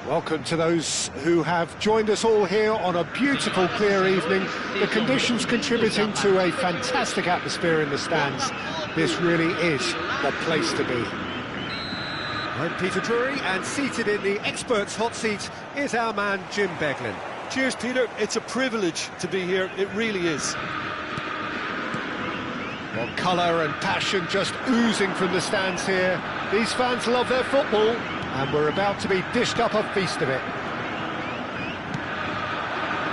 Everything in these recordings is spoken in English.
Welcome to those who have joined us all here on a beautiful, clear evening. The conditions contributing to a fantastic atmosphere in the stands. This really is the place to be. I'm Peter Drury, and seated in the experts' hot seat is our man Jim Beglin. Cheers, Peter. It's a privilege to be here. It really is. Well, colour and passion just oozing from the stands here. These fans love their football, and we're about to be dished up a feast of it.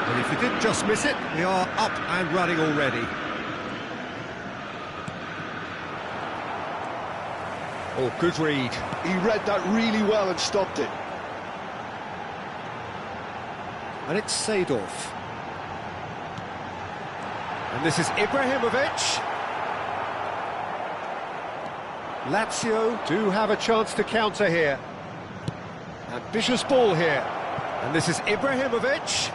And if you didn't just miss it, we are up and running already. Oh, good read. He read that really well and stopped it. And it's Seedorf. And this is Ibrahimovic. Lazio do have a chance to counter here. Ambitious ball here. And this is Ibrahimovic.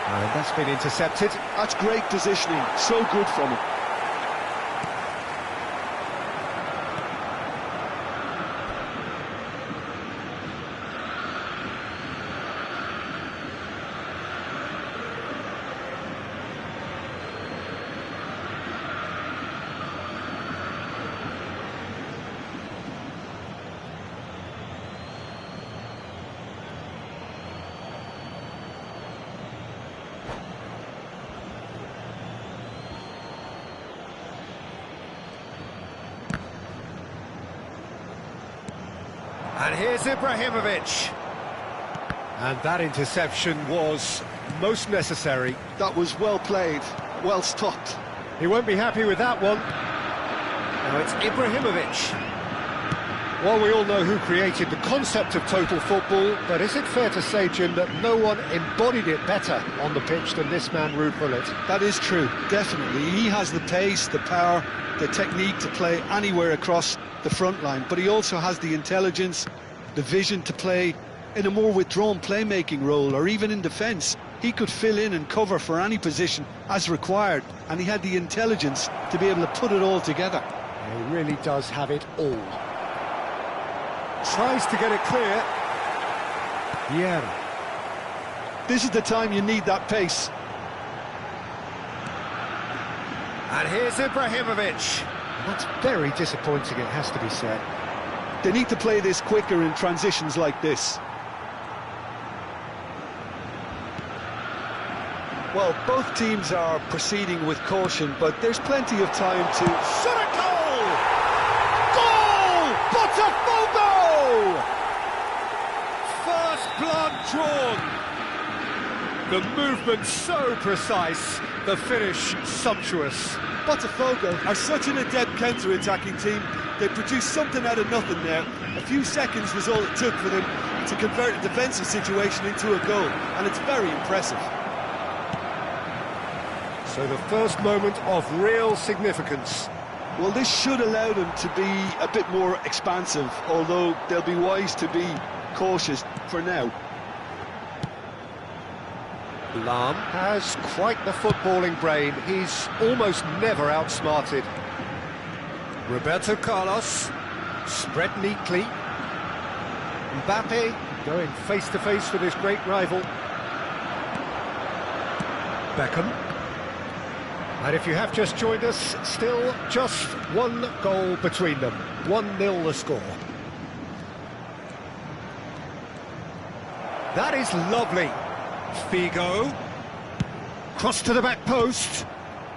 And that's been intercepted. That's great positioning. So good from him. And here's Ibrahimovic. And that interception was most necessary. That was well played, well stopped. He won't be happy with that one. Now it's Ibrahimovic. Well, we all know who created the concept of total football, but is it fair to say, Jim, that no one embodied it better on the pitch than this man, Ruud Gullit? That is true, definitely. He has the pace, the power, the technique to play anywhere across the front line, but he also has the intelligence, the vision to play in a more withdrawn playmaking role, or even in defence. He could fill in and cover for any position as required, and he had the intelligence to be able to put it all together. He really does have it all. Tries to get it clear. Yeah. This is the time you need that pace. And here's Ibrahimovic. That's very disappointing, it has to be said. They need to play this quicker in transitions like this. Well, both teams are proceeding with caution, but there's plenty of time to... Shot a goal! Goal! Botafogo! First blood drawn. The movement so precise, the finish sumptuous. Botafogo are such an adept counter-attacking team. They produced something out of nothing there. A few seconds was all it took for them to convert a defensive situation into a goal, and it's very impressive. So the first moment of real significance. Well, this should allow them to be a bit more expansive, although they'll be wise to be cautious for now. Lahm has quite the footballing brain. He's almost never outsmarted. Roberto Carlos, spread neatly. Mbappe going face-to-face with his great rival. Beckham. And if you have just joined us, still just one goal between them. 1-0 the score. That is lovely. Figo. Cross to the back post.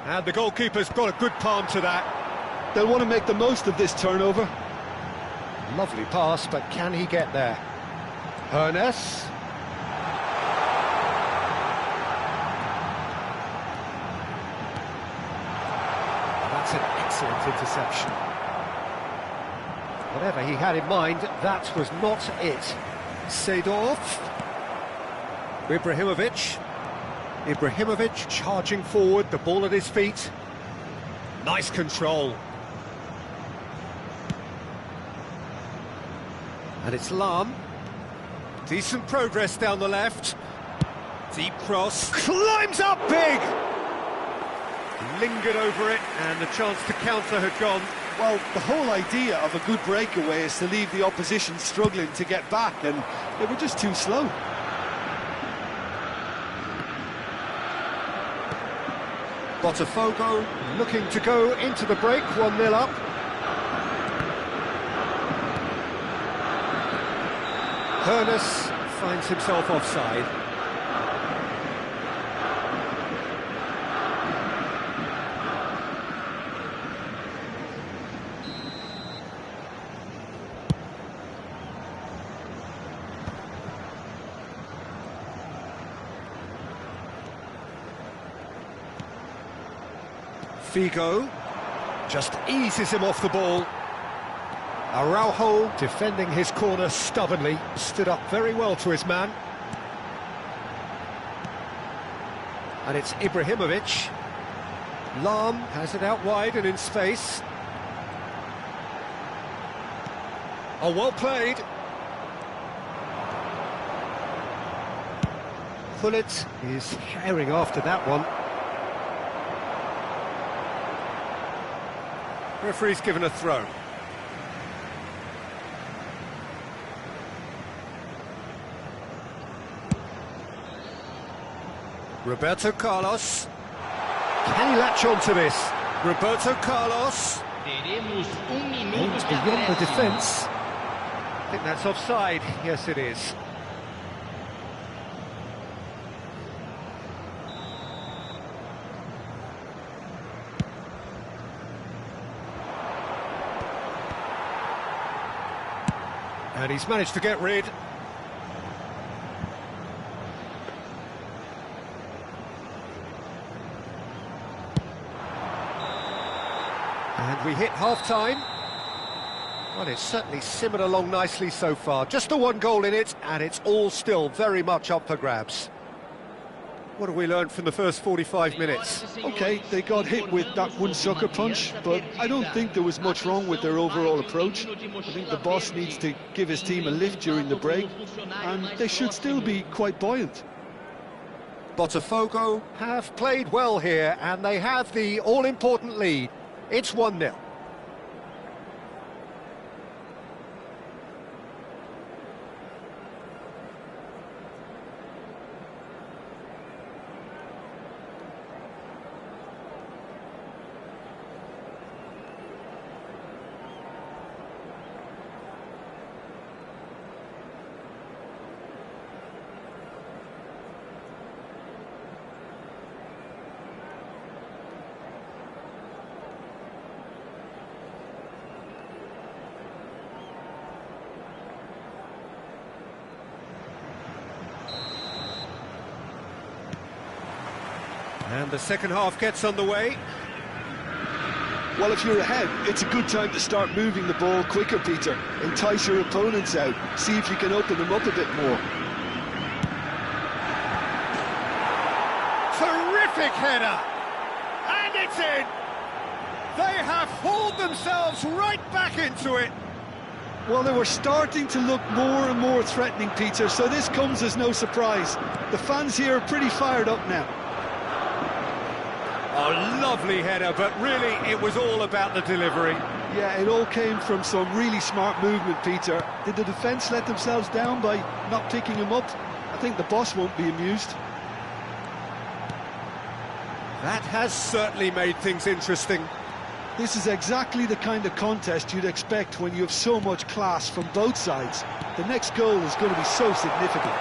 And the goalkeeper's got a good palm to that. They'll want to make the most of this turnover. Lovely pass, but can he get there? Hernes. That's an excellent interception. Whatever he had in mind, that was not it. Seedorf. Ibrahimovic. Ibrahimovic charging forward, the ball at his feet. Nice control. And it's Lahm. Decent progress down the left. Deep cross. Climbs up big! Lingered over it, and the chance to counter had gone. Well, the whole idea of a good breakaway is to leave the opposition struggling to get back, and they were just too slow. Botafogo looking to go into the break, 1-0 up. Hernes finds himself offside. Figo just eases him off the ball. Araujo defending his corner stubbornly, stood up very well to his man. And it's Ibrahimovic. Lahm has it out wide and in space. Oh, well played. Gullit is herring after that one. Referee's given a throw. Roberto Carlos. Can he latch on to this? Roberto Carlos. Aims beyond the defence. I think that's offside. Yes, it is. And he's managed to get rid. And we hit half-time. Well, it's certainly simmered along nicely so far. Just the one goal in it, and it's all still very much up for grabs. What have we learned from the first 45 minutes? OK, they got hit with that one sucker punch, but I don't think there was much wrong with their overall approach. I think the boss needs to give his team a lift during the break, and they should still be quite buoyant. Botafogo have played well here, and they have the all-important lead. It's 1-0. And the second half gets underway. Well, if you're ahead, it's a good time to start moving the ball quicker, Peter. Entice your opponents out. See if you can open them up a bit more. Terrific header! And it's in! They have hauled themselves right back into it. Well, they were starting to look more and more threatening, Peter, so this comes as no surprise. The fans here are pretty fired up now. A lovely header, but really it was all about the delivery. Yeah, it all came from some really smart movement, Peter. Did the defence let themselves down by not picking him up? I think the boss won't be amused. That has certainly made things interesting. This is exactly the kind of contest you'd expect when you have so much class from both sides. The next goal is going to be so significant.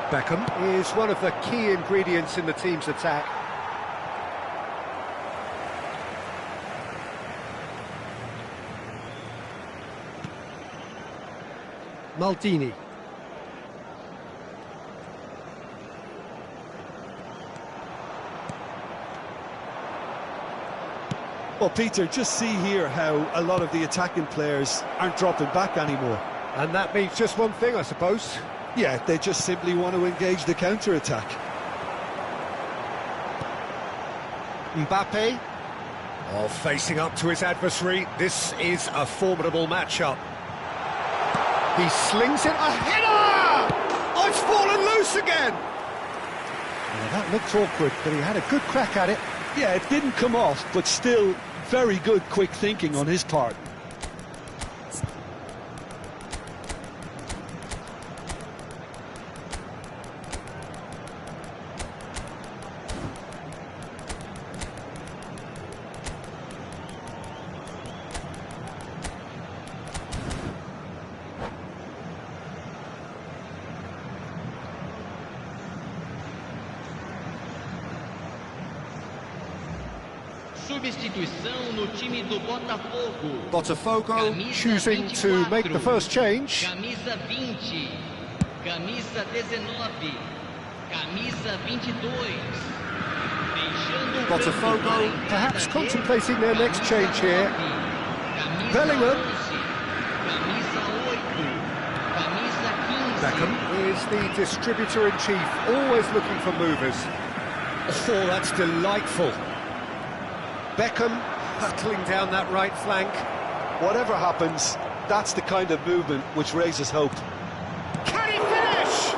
Beckham is one of the key ingredients in the team's attack. Maldini. Well, Peter, just see here how a lot of the attacking players aren't dropping back anymore. And that means just one thing, I suppose. Yeah, they just simply want to engage the counter-attack. Mbappe. Oh, facing up to his adversary. This is a formidable matchup. He slings it. A header! Oh, it's fallen loose again! Well, that looked awkward, but he had a good crack at it. Yeah, it didn't come off, but still very good quick thinking on his part. Substituição no time do Botafogo. Botafogo choosing to make the first change. Camisa 20, camisa 19, camisa 22. Botafogo perhaps contemplating their next change here. Bellingham. Beckham is the distributor-in-chief, always looking for movers. Oh, that's delightful. Beckham hurtling down that right flank. Whatever happens, that's the kind of movement which raises hope. Can he finish?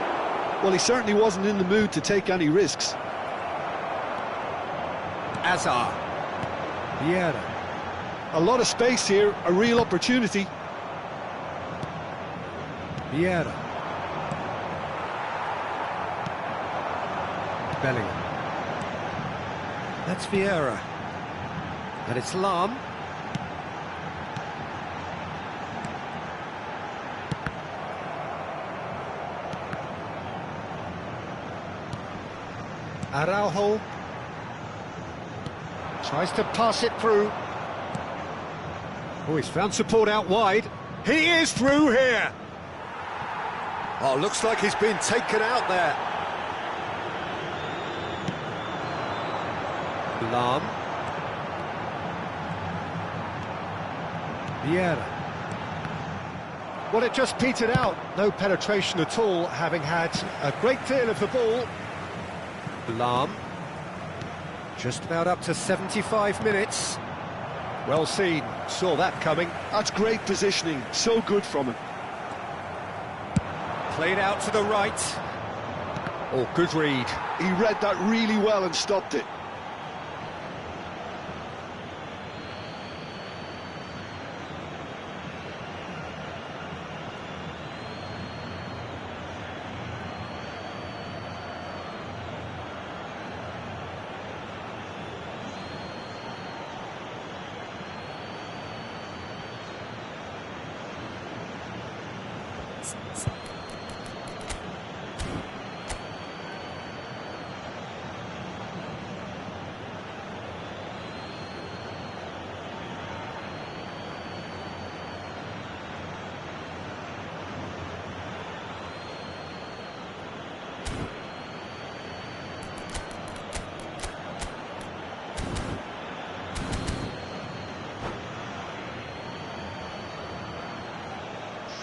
Well, he certainly wasn't in the mood to take any risks. Hazard. Vieira. A lot of space here, a real opportunity. Vieira. Bellingham. That's Vieira. And it's Lahm. Araujo tries to pass it through. Oh, he's found support out wide. He is through here. Oh, looks like he's been taken out there. Lahm. Vieira. Well, it just petered out. No penetration at all, having had a great deal of the ball. Lahm. Just about up to 75 minutes. Well seen. Saw that coming. That's great positioning. So good from him. Played out to the right. Oh, good read. He read that really well and stopped it.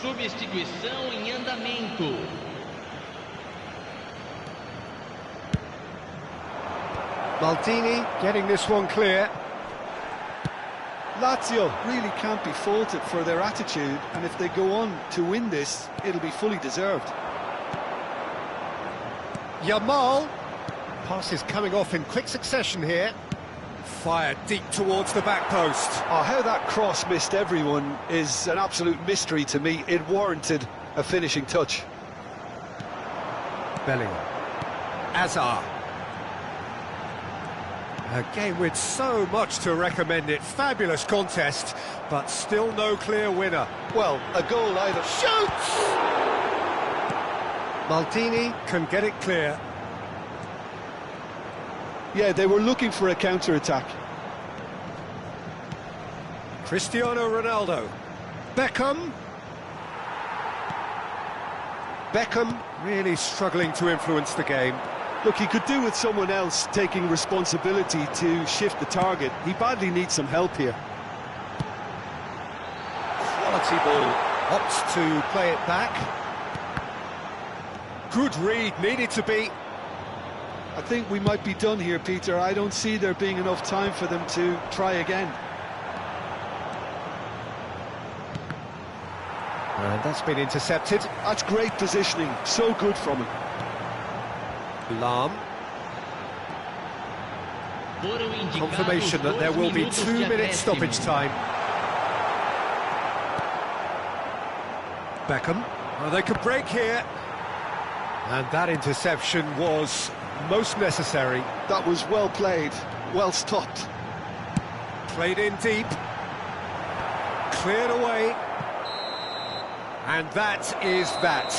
Substituição em andamento. Maldini getting this one clear. Lazio really can't be faulted for their attitude, and if they go on to win this, it'll be fully deserved. Yamal. Pass is coming off in quick succession here. Fired deep towards the back post. Oh, how that cross missed everyone is an absolute mystery to me. It warranted a finishing touch. Bellingham. Azar. A game with so much to recommend it. Fabulous contest, but still no clear winner. Well, a goal either. Shoots! Maldini can get it clear. Yeah, they were looking for a counter-attack. Cristiano Ronaldo. Beckham. Beckham really struggling to influence the game. Look, he could do with someone else taking responsibility to shift the target. He badly needs some help here. Quality ball. Opts to play it back. Good read, needed to be. I think we might be done here, Peter. I don't see there being enough time for them to try again. And that's been intercepted. That's great positioning. So good from him. Lahm. Confirmation that there will be 2 minutes stoppage time. Beckham. Oh, they could break here. And that interception was most necessary. That was well played, well stopped. Played in deep. Cleared away. And that is that.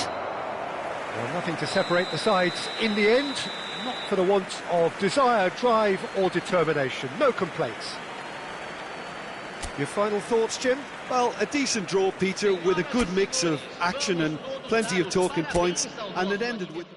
Well, nothing to separate the sides in the end, not for the want of desire, drive or determination. No complaints. Your final thoughts, Jim? Well, a decent draw, Peter, with a good mix of action and plenty of talking points, and it ended with...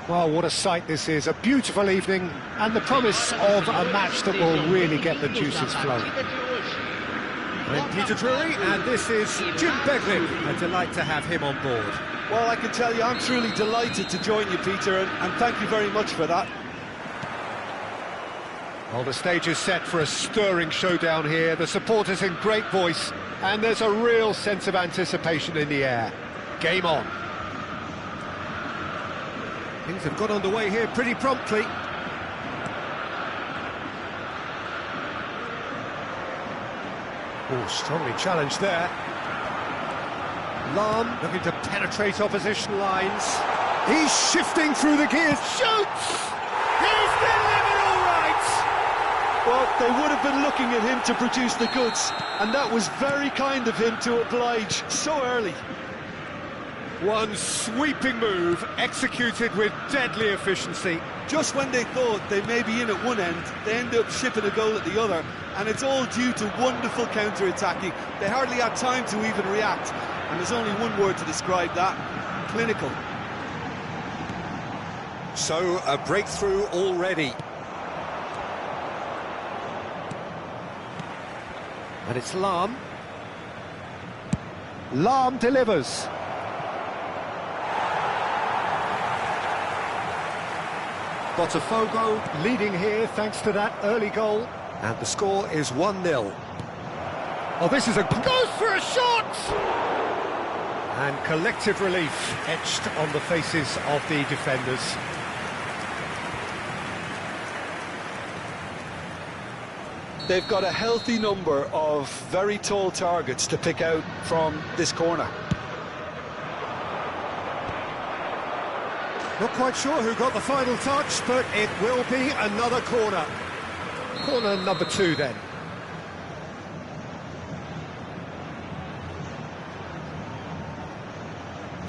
Well, what a sight this is, a beautiful evening, and the promise of a match that will really get the juices flowing. I'm Peter Drury, and this is Jim Beglin. A delight to have him on board. Well, I can tell you, I'm truly delighted to join you, Peter, and thank you very much for that. Well, the stage is set for a stirring showdown here. The supporters in great voice, and there's a real sense of anticipation in the air. Game on. Things have got underway here pretty promptly. Oh, strongly challenged there. Lahm looking to penetrate opposition lines. He's shifting through the gears. Shoots! He's delivered all right! Well, they would have been looking at him to produce the goods, and that was very kind of him to oblige so early. One sweeping move, executed with deadly efficiency. Just when they thought they may be in at one end, they end up shipping a goal at the other, and it's all due to wonderful counter-attacking. They hardly had time to even react, and there's only one word to describe that: clinical. So, a breakthrough already. And it's Lahm. Lahm delivers. Botafogo leading here thanks to that early goal. And the score is 1-0. Oh, this is goes for a shot! And collective relief etched on the faces of the defenders. They've got a healthy number of very tall targets to pick out from this corner. Not quite sure who got the final touch, but it will be another corner. Corner number 2 then.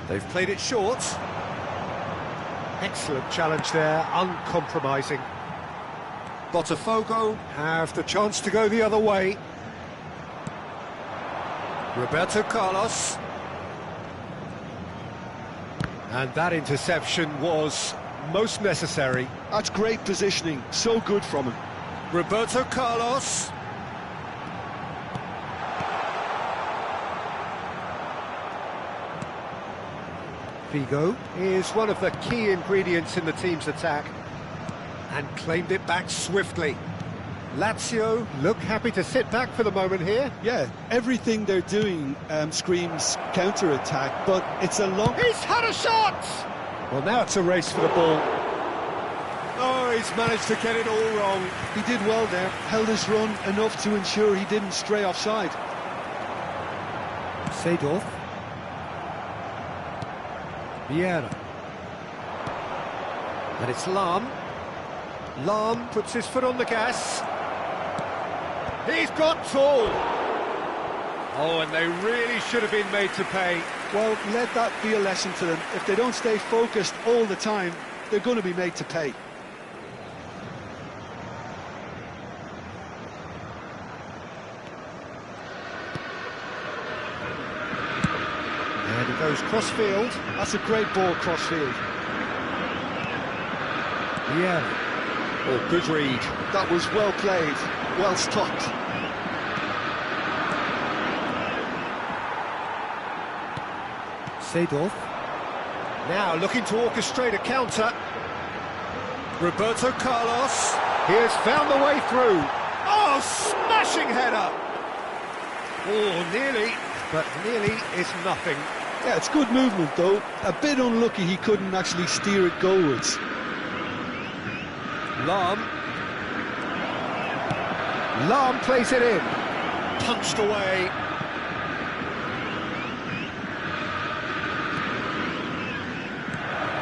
They've played it short. Excellent challenge there, uncompromising. Botafogo have the chance to go the other way. Roberto Carlos. And that interception was most necessary. That's great positioning, so good from him. Roberto Carlos. Figo is one of the key ingredients in the team's attack and claimed it back swiftly. Lazio look happy to sit back for the moment here. Yeah, everything they're doing screams counter-attack, but it's a long... He's had a shot! Well, now it's a race for the ball. Oh, he's managed to get it all wrong. He did well there, held his run enough to ensure he didn't stray offside. Seedorf. Vieira. And it's Lahm. Lahm puts his foot on the gas. He's got tall. Oh, and they really should have been made to pay. Well, let that be a lesson to them. If they don't stay focused all the time, they're going to be made to pay. And it goes cross-field. That's a great ball cross-field. Yeah. Oh, good read. That was well played, well stopped. Seedorf. Now looking to orchestrate a counter. Roberto Carlos. He has found the way through. Oh, smashing header! Oh, nearly, but nearly is nothing. Yeah, it's good movement though. A bit unlucky he couldn't actually steer it goalwards. Lahm. Lahm plays it in. Punched away.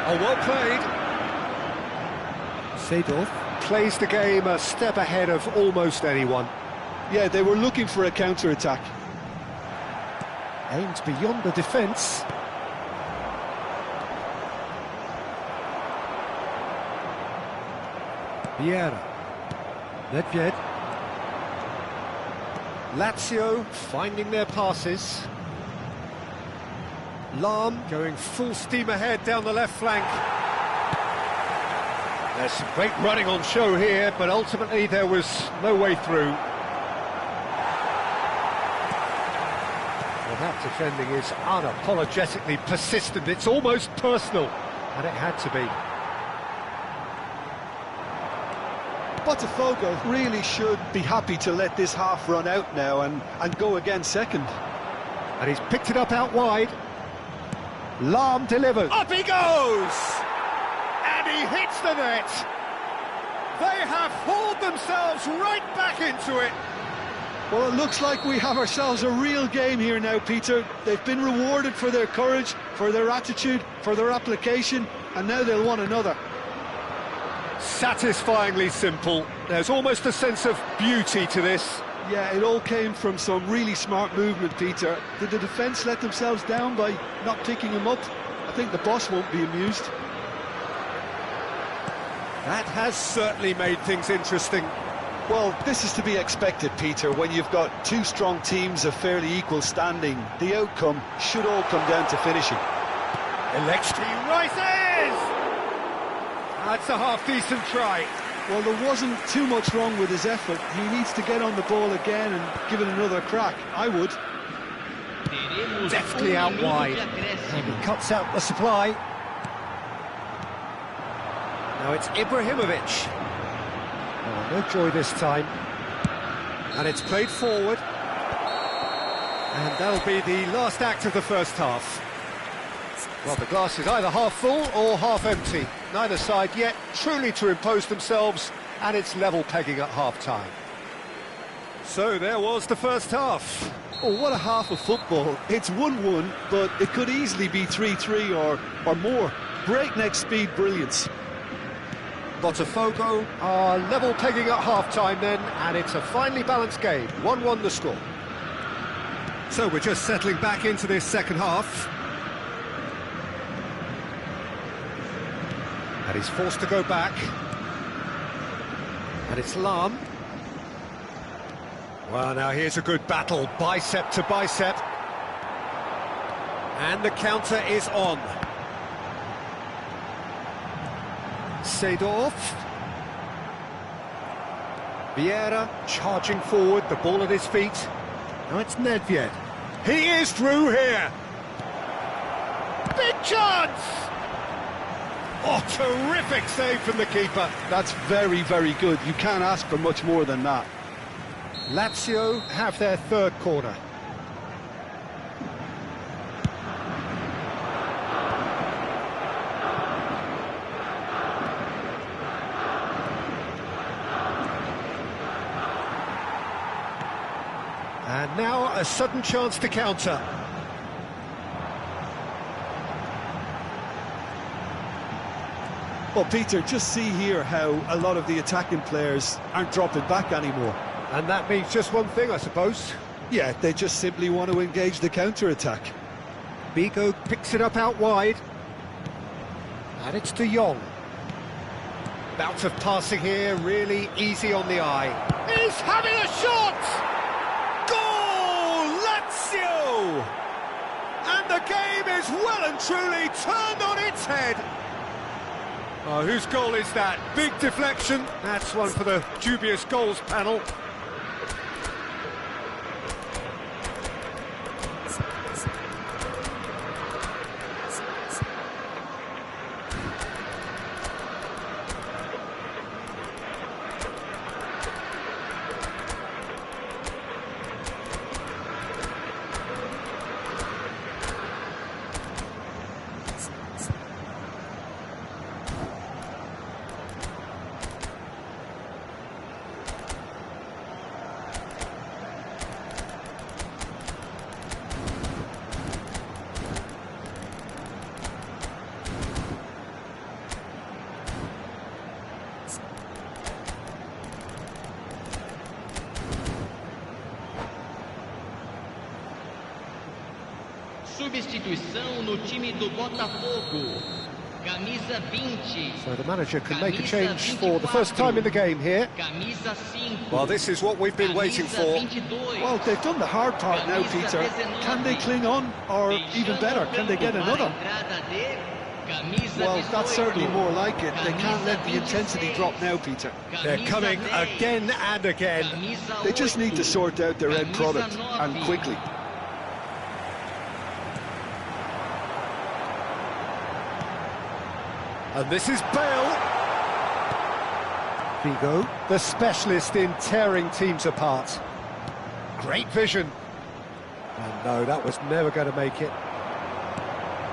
Oh, well played. Seedorf plays the game a step ahead of almost anyone. Yeah, they were looking for a counter-attack. Aimed beyond the defence. Vieira. Nedved. Lazio finding their passes. Lahm going full steam ahead down the left flank. There's some great running on show here, but ultimately there was no way through. Well, that defending is unapologetically persistent. It's almost personal, and it had to be. Botafogo really should be happy to let this half run out now and go again second. And he's picked it up out wide. Lahm delivers. Up he goes! And he hits the net. They have hauled themselves right back into it. Well, it looks like we have ourselves a real game here now, Peter. They've been rewarded for their courage, for their attitude, for their application, and now they'll want another. Satisfyingly simple. There's almost a sense of beauty to this. Yeah, it all came from some really smart movement, Peter. Did the defence let themselves down by not picking him up? I think the boss won't be amused. That has certainly made things interesting. Well, this is to be expected, Peter, when you've got two strong teams of fairly equal standing. The outcome should all come down to finishing. He rises! That's a half-decent try. Well, there wasn't too much wrong with his effort. He needs to get on the ball again and give it another crack. I would. Deftly out wide. And he cuts out the supply. Now it's Ibrahimovic. Oh, no joy this time. And it's played forward. And that'll be the last act of the first half. Well, the glass is either half full or half empty. Neither side yet truly to impose themselves, and it's level pegging at half-time. So there was the first half. Oh, what a half of football. It's 1-1, but it could easily be 3-3 or more. Breakneck speed brilliance. Botafogo are level pegging at half-time then, and it's a finely balanced game. 1-1 the score. So we're just settling back into this second half. And he's forced to go back. And it's Lahm. Well, now here's a good battle, bicep to bicep. And the counter is on. Seedorf. Vieira charging forward, the ball at his feet. Now it's Nedved. He is through here. Big chance! Oh, terrific save from the keeper. That's very, very good. You can't ask for much more than that. Lazio have their third corner. And now a sudden chance to counter. Well, Peter, just see here how a lot of the attacking players aren't dropping back anymore. And that means just one thing, I suppose. Yeah, they just simply want to engage the counter-attack. Bigo picks it up out wide. And it's De Jong. Bout of passing here, really easy on the eye. He's having a shot! Goal! Lazio! And the game is well and truly turned on its head. Oh, whose goal is that? Big deflection. That's one for the dubious goals panel. Substituição no time do Botafogo. Camisa 20. So the manager can make a change for the first time in the game here. Camisa 5. Well, this is what we've been waiting for. Well, they've done the hard part now, Peter. Can they cling on, or even better, can they get another? Camisa Well, that's 18. certainly more like it. They can't let the Camisa intensity 26. drop now, Peter. They're Camisa coming 10. again and again. Camisa They just need to 8. sort out their end Camisa product, 9. and quickly. And this is Bale. Figo, the specialist in tearing teams apart. Great vision. And no, that was never going to make it.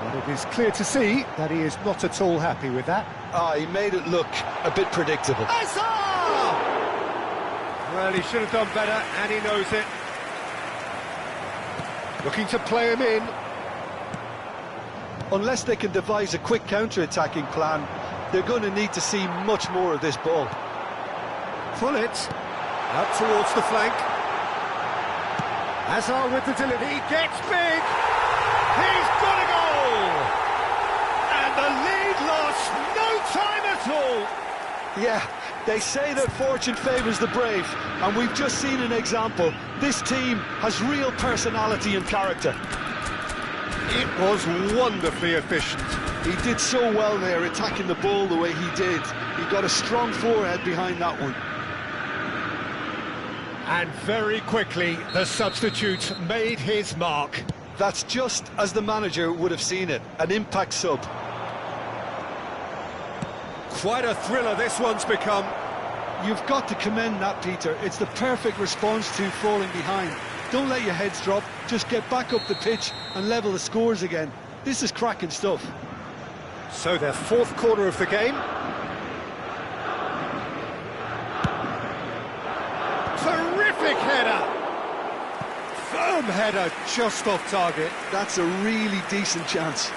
But it is clear to see that he is not at all happy with that. Ah, he made it look a bit predictable. Hazard! Well, he should have done better, and he knows it. Looking to play him in. Unless they can devise a quick counter-attacking plan, they're going to need to see much more of this ball. Pullet. Up towards the flank. Hazard with the delivery. He gets big. He's got a goal! And the lead lost no time at all. Yeah, they say that fortune favours the brave, and we've just seen an example. This team has real personality and character. It was wonderfully efficient. He did so well there, attacking the ball the way he did. He got a strong forehead behind that one. And very quickly, the substitute made his mark. That's just as the manager would have seen it, an impact sub. Quite a thriller this one's become. You've got to commend that, Peter. It's the perfect response to falling behind. Don't let your heads drop, just get back up the pitch and level the scores again. This is cracking stuff. So their fourth corner of the game. Terrific header! Firm header, just off target. That's a really decent chance.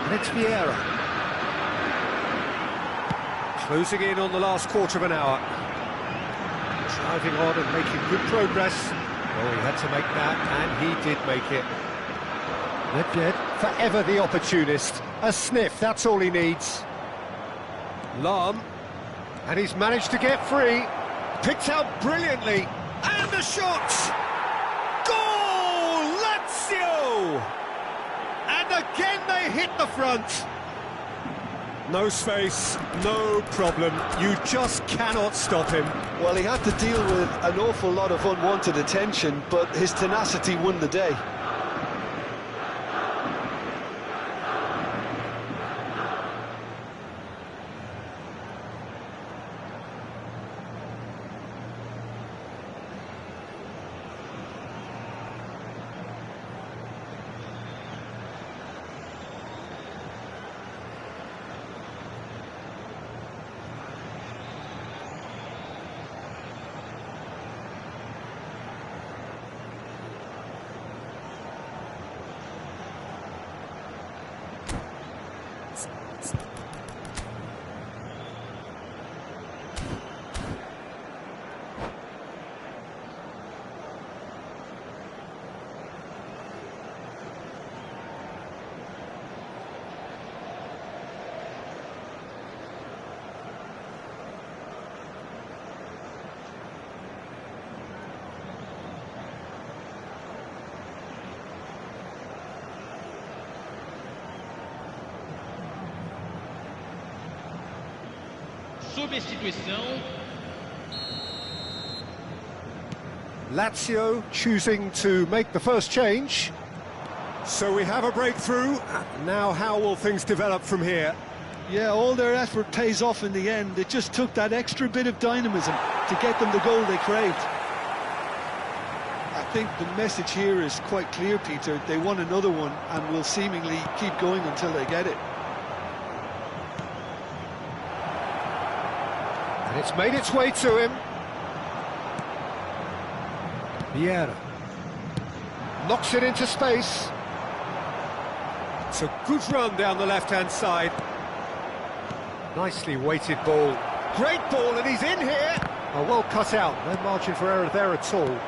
And it's Vieira. Closing in on the last quarter of an hour. Driving on and making good progress. Oh, he had to make that, and he did make it. Nedved, forever the opportunist. A sniff, that's all he needs. Lahm, and he's managed to get free. Picked out brilliantly, and the shot! Goal! Lazio! And again they hit the front. No space, no problem. You just cannot stop him. Well, he had to deal with an awful lot of unwanted attention, but his tenacity won the day. Substituição. Lazio choosing to make the first change. So we have a breakthrough. Now how will things develop from here? Yeah, all their effort pays off in the end. It just took that extra bit of dynamism to get them the goal they craved. I think the message here is quite clear, Peter. They want another one and will seemingly keep going until they get it. And it's made its way to him. Vieira knocks it into space. It's a good run down the left-hand side. Nicely weighted ball. Great ball, and he's in here. Oh, well cut out. No margin for error there at all.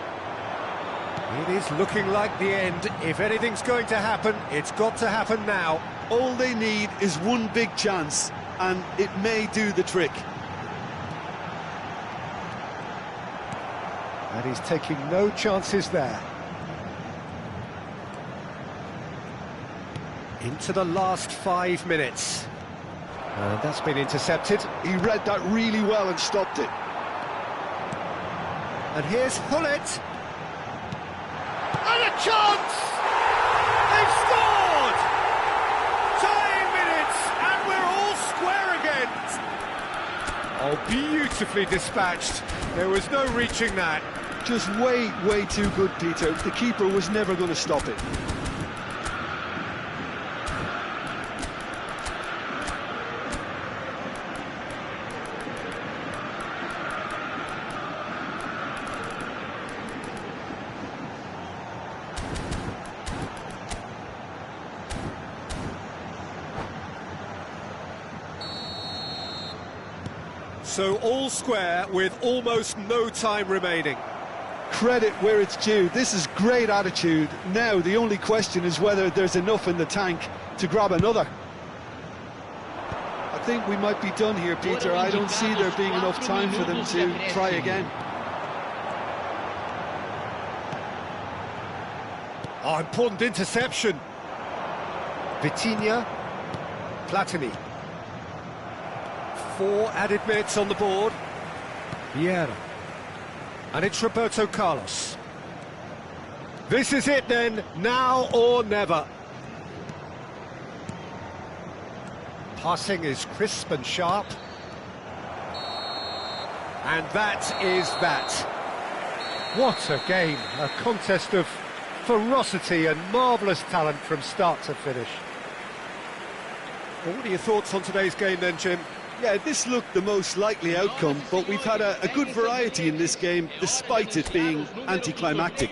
It is looking like the end. If anything's going to happen, it's got to happen now. All they need is one big chance, and it may do the trick. And he's taking no chances there. Into the last 5 minutes. And that's been intercepted. He read that really well and stopped it. And here's Hullet. And a chance! They've scored! 10 minutes, and we're all square again. Oh, beautifully dispatched. There was no reaching that. Just way too good, Peter. The keeper was never going to stop it. So all square with almost no time remaining. Credit where it's due. This is great attitude. Now the only question is whether there's enough in the tank to grab another. I think we might be done here, Peter. I don't see there being enough time for them to try again. Oh, important interception. Vitinha, Platini. 4 added minutes on the board. Vieira. And it's Roberto Carlos. This is it then, now or never. Passing is crisp and sharp. And that is that. What a game, a contest of ferocity and marvellous talent from start to finish. Well, what are your thoughts on today's game then, Jim? Yeah, this looked the most likely outcome, but we've had a good variety in this game, despite it being anticlimactic.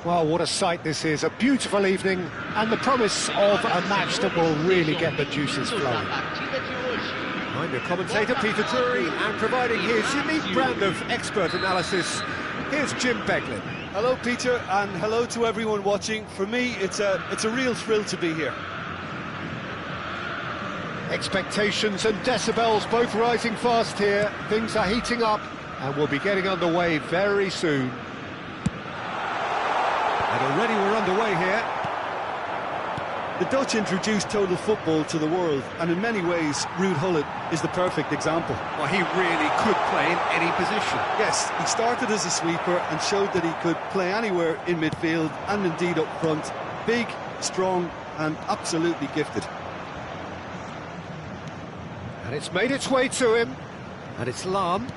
Well, what a sight this is, a beautiful evening, and the promise of a match that will really get the juices flowing. I'm your commentator, Peter Drury, and providing his unique brand of expert analysis, here's Jim Beglin. Hello, Peter, and hello to everyone watching. For me, it's a real thrill to be here. Expectations and decibels both rising fast here. Things are heating up, and we'll be getting underway very soon. And already we're underway here. The Dutch introduced total football to the world, and in many ways, Ruud Gullit is the perfect example. Well, he really could play in any position. Yes, he started as a sweeper and showed that he could play anywhere in midfield and indeed up front. Big, strong, and absolutely gifted. And it's made its way to him. And it's Lahm.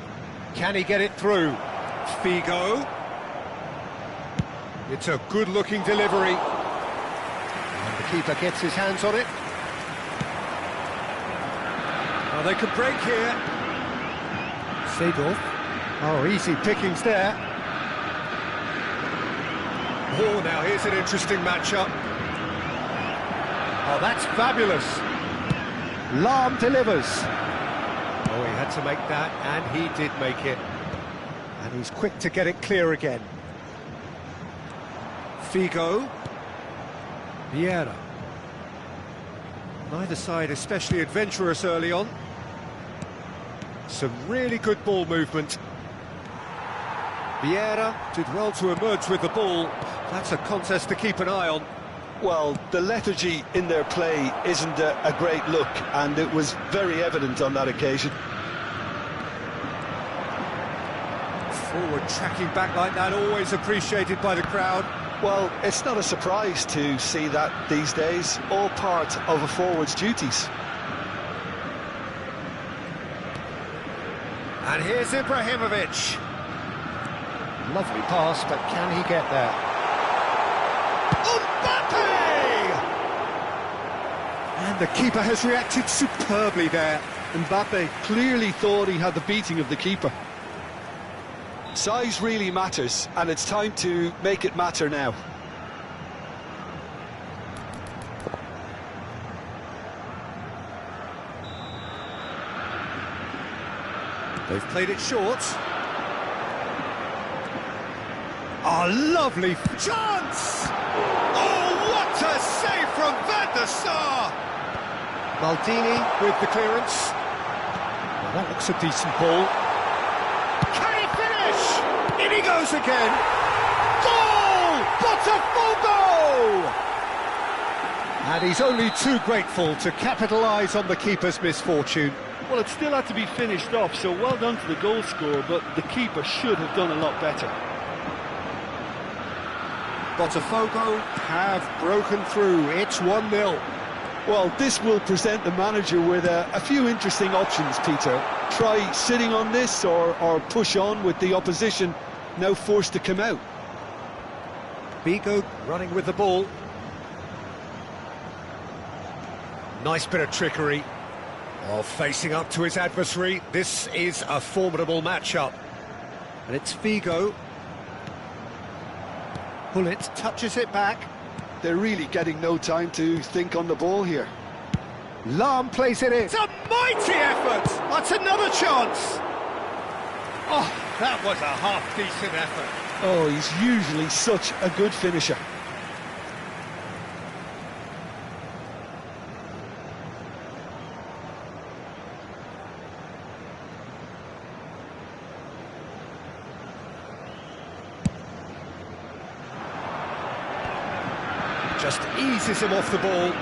Can he get it through? Figo. It's a good-looking delivery. And the keeper gets his hands on it. Well, they could break here. Seedorf. Oh, easy pickings there. Oh, now here's an interesting matchup. Oh, that's fabulous. Lahm delivers. Oh, he had to make that, and he did make it. And he's quick to get it clear again. Figo. Vieira. Neither side especially adventurous early on. Some really good ball movement. Vieira did well to emerge with the ball. That's a contest to keep an eye on. Well, the lethargy in their play isn't a great look, and it was very evident on that occasion. Forward tracking back like that, always appreciated by the crowd. Well, it's not a surprise to see that these days, all part of a forward's duties. And here's Ibrahimovic. Lovely pass, but can he get there? Mbappe! And the keeper has reacted superbly there. Mbappe clearly thought he had the beating of the keeper. Size really matters, and it's time to make it matter now. They've played it short. Oh, lovely chance! Oh, what a save from Van der Sar! Maldini with the clearance. Well, that looks a decent ball. Can he finish? In he goes again. Goal! Botafogo! And he's only too grateful to capitalise on the keeper's misfortune. Well, it still had to be finished off, so well done to the goal scorer, but the keeper should have done a lot better. Botafogo have broken through. It's 1-0. Well, this will present the manager with a few interesting options, Peter. Try sitting on this or push on with the opposition now forced to come out. Figo running with the ball. Nice bit of trickery. Oh, facing up to his adversary. This is a formidable matchup. And it's Figo. Gullit touches it back. They're really getting no time to think on the ball here. Lahm plays it in. It's a mighty effort! That's another chance! Oh, that was a half-decent effort. Oh, he's usually such a good finisher. Just eases him off the ball.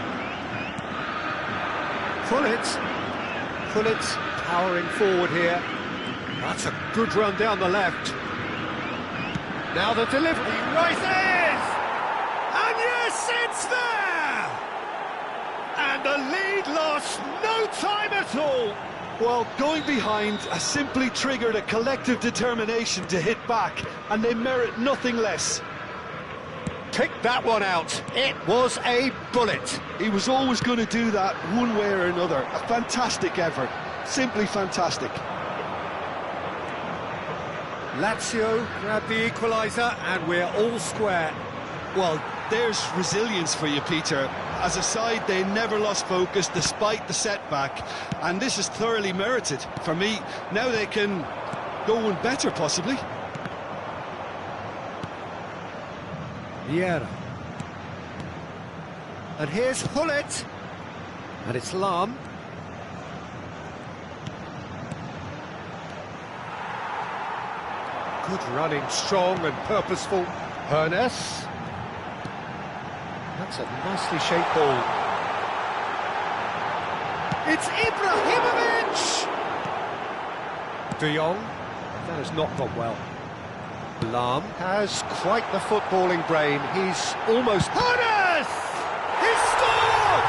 Pullet powering forward here. That's a good run down the left. Now the delivery rises! And yes, it's there! And the lead lost no time at all. Well, going behind has simply triggered a collective determination to hit back, and they merit nothing less. Pick that one out. It was a bullet. He was always going to do that one way or another. A fantastic effort. Simply fantastic. Lazio grabbed the equaliser, and we're all square. Well, there's resilience for you, Peter. As a side, they never lost focus despite the setback, and this is thoroughly merited. For me, now they can go one better, possibly. Vieira. And here's Hullet. And it's Lahm. Good running, strong and purposeful. Hoeneß. That's a nicely shaped ball. It's Ibrahimovic! De Jong. That has not gone well. Lahm has quite the footballing brain. He's almost... Hoeneß! He's scored!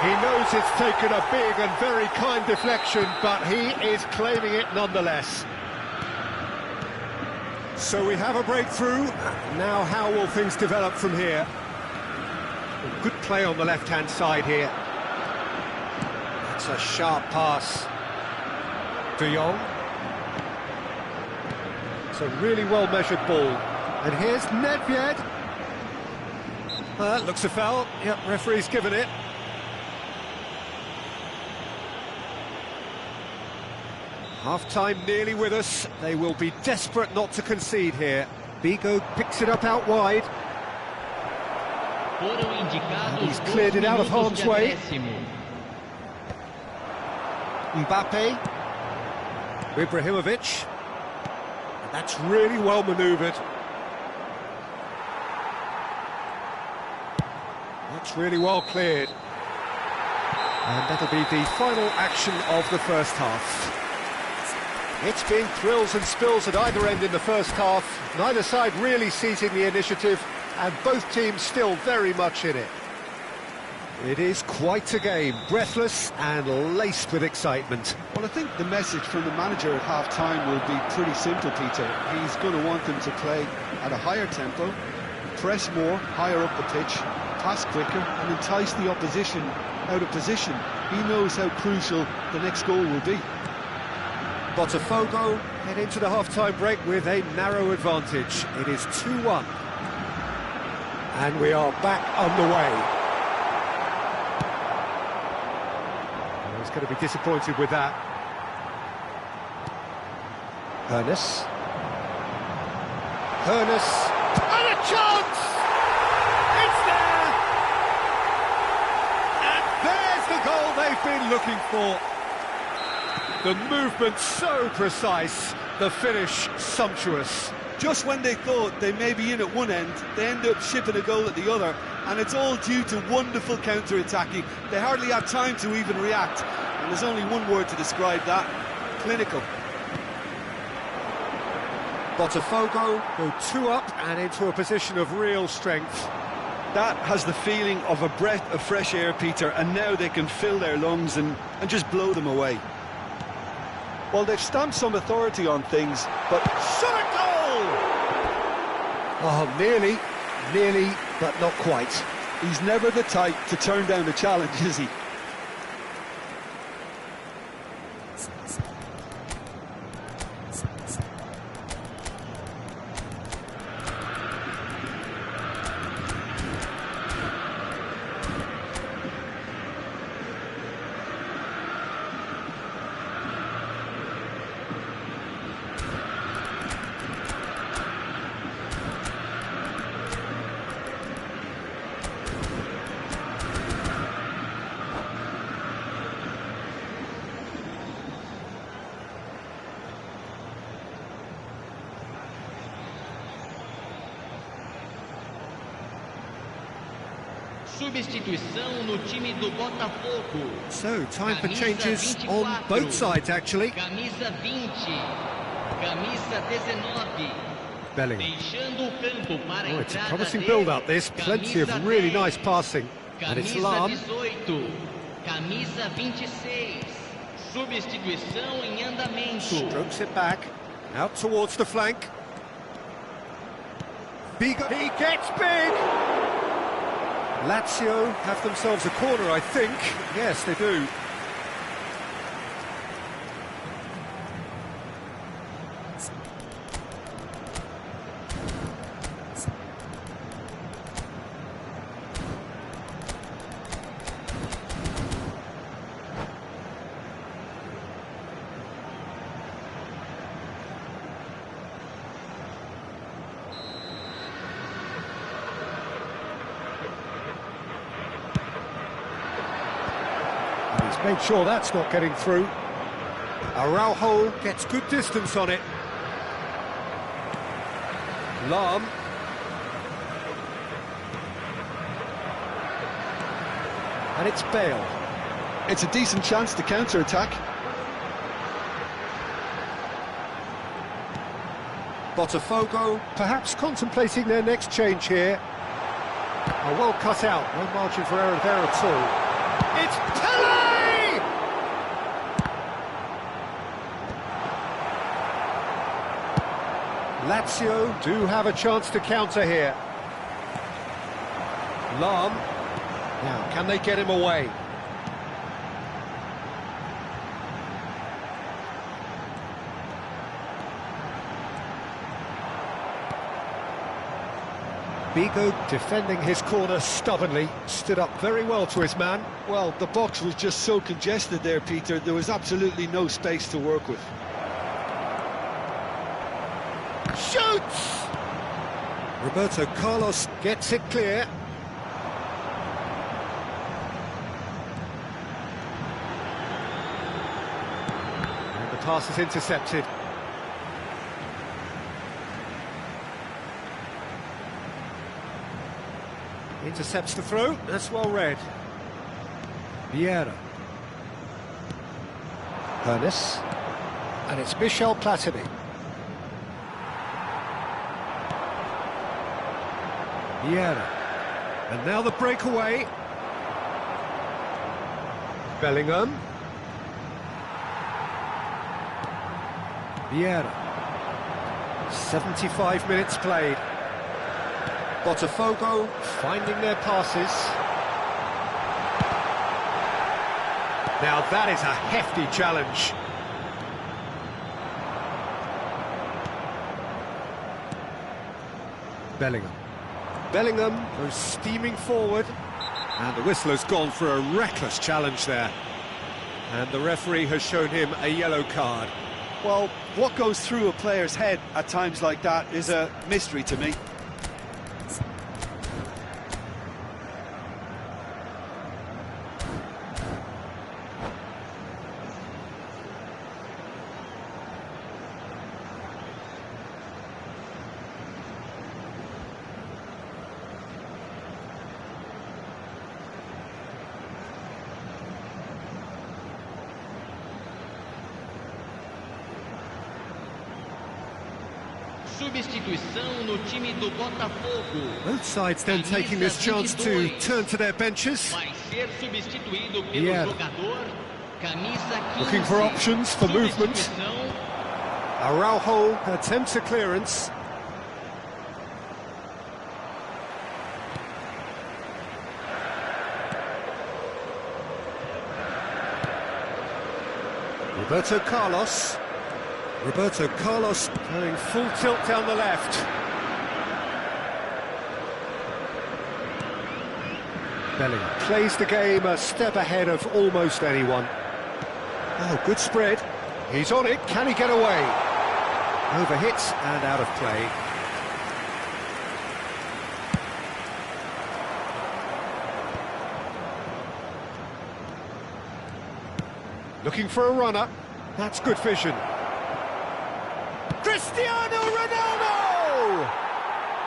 He knows it's taken a big and very kind deflection, but he is claiming it nonetheless. So we have a breakthrough. Now how will things develop from here? Good play on the left-hand side here. That's a sharp pass. De Jong. It's a really well-measured ball. And here's Nedved. Looks a foul. Yep, referee's given it. Half-time nearly with us. They will be desperate not to concede here. Vigo picks it up out wide. He's cleared it out of harm's way. Mbappe. Ibrahimovic. And that's really well manoeuvred. That's really well cleared. And that'll be the final action of the first half. It's been thrills and spills at either end in the first half. Neither side really seizing the initiative, and both teams still very much in it. It is quite a game, breathless and laced with excitement. Well, I think the message from the manager at half-time will be pretty simple, Peter. He's going to want them to play at a higher tempo, press more, higher up the pitch, pass quicker, and entice the opposition out of position. He knows how crucial the next goal will be. Botafogo head into the half-time break with a narrow advantage. It is 2-1. And we are back underway. He's going to be disappointed with that. Hoeneß. And a chance! It's there! And there's the goal they've been looking for. The movement so precise, the finish sumptuous. Just when they thought they may be in at one end, they end up shipping a goal at the other, and it's all due to wonderful counter-attacking. They hardly had time to even react, and there's only one word to describe that: clinical. Botafogo go 2 up and into a position of real strength. That has the feeling of a breath of fresh air, Peter, and now they can fill their lungs and just blow them away. Well, they've stamped some authority on things, but shot a goal! Oh, nearly, but not quite. He's never the type to turn down the challenge, is he? Substituição no time do Botafogo. So, time for Camisa changes 24. on both sides, actually. Camisa 20. Camisa 19. Bellingham. Deixando o campo para a Oh, it's a entrada promising dele. build-up, this. Plenty of Camisa really 10. nice passing. And it's Camisa Lahm. 18. Camisa 26. Substituição em andamento. Strokes it back. Out towards the flank. Bigo. He gets big! Lazio have themselves a corner, I think. Yes, they do. He's made sure that's not getting through. Araujo gets good distance on it. Lahm. And it's Bale. It's a decent chance to counter-attack. Botafogo perhaps contemplating their next change here. Oh, well cut out, no margin for error there at all. It's Pele! Lazio do have a chance to counter here. Lahm. Now, can they get him away? Bigo defending his corner stubbornly, stood up very well to his man. Well, the box was just so congested there, Peter. There was absolutely no space to work with. Shoots! Roberto Carlos gets it clear. And the pass is intercepted. Intercepts the throw, that's well read. Vieira. Ernest. And it's Michel Platini. Vieira. And now the breakaway. Bellingham. Vieira. 75 minutes played. Botafogo finding their passes. Now that is a hefty challenge. Bellingham. Bellingham goes steaming forward. And the whistle has gone for a reckless challenge there. And the referee has shown him a yellow card. Well, what goes through a player's head at times like that is a mystery to me. Substituição no time do Botafogo. Both sides then taking this chance to turn to their benches. Vai ser substituído pelo Yeah. jogador camisa 15. Looking for options for movement. Substituição. Araujo attempts a clearance. Roberto Carlos. Roberto Carlos going full tilt down the left. Bellingham plays the game a step ahead of almost anyone. Oh, good spread. He's on it. Can he get away? Overhit and out of play. Looking for a runner. That's good vision. Cristiano Ronaldo!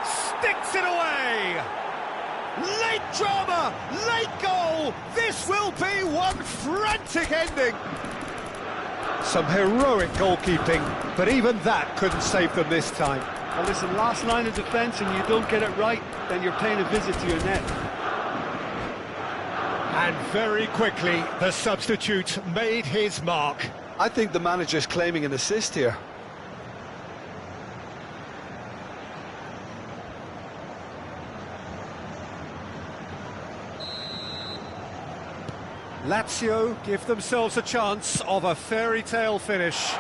Sticks it away! Late drama, late goal. This will be one frantic ending. Some heroic goalkeeping, but even that couldn't save them this time. Well, listen, last line of defence and you don't get it right, then you're paying a visit to your net. And very quickly, the substitute made his mark. I think the manager's claiming an assist here. Lazio give themselves a chance of a fairy tale finish.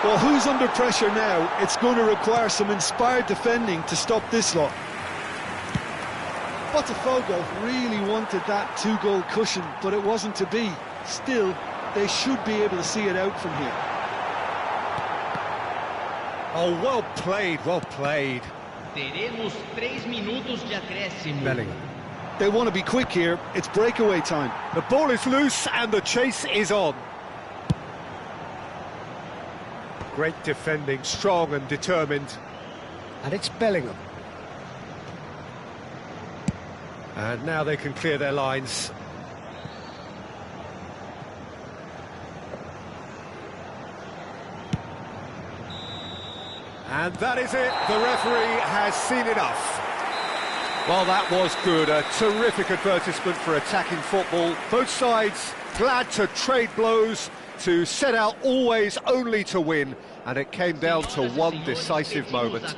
Well, who's under pressure now? It's going to require some inspired defending to stop this lot. Botafogo really wanted that two-goal cushion, but it wasn't to be. Still, they should be able to see it out from here. Oh, well played, well played. Teremos 3 minutos de acréscimo. Bellingham. They want to be quick here. It's breakaway time. The ball is loose and the chase is on. Great defending, strong and determined. And it's Bellingham. And now they can clear their lines. And that is it. The referee has seen enough. Well, that was good. A terrific advertisement for attacking football. Both sides glad to trade blows, to set out always only to win. And it came down to one decisive moment.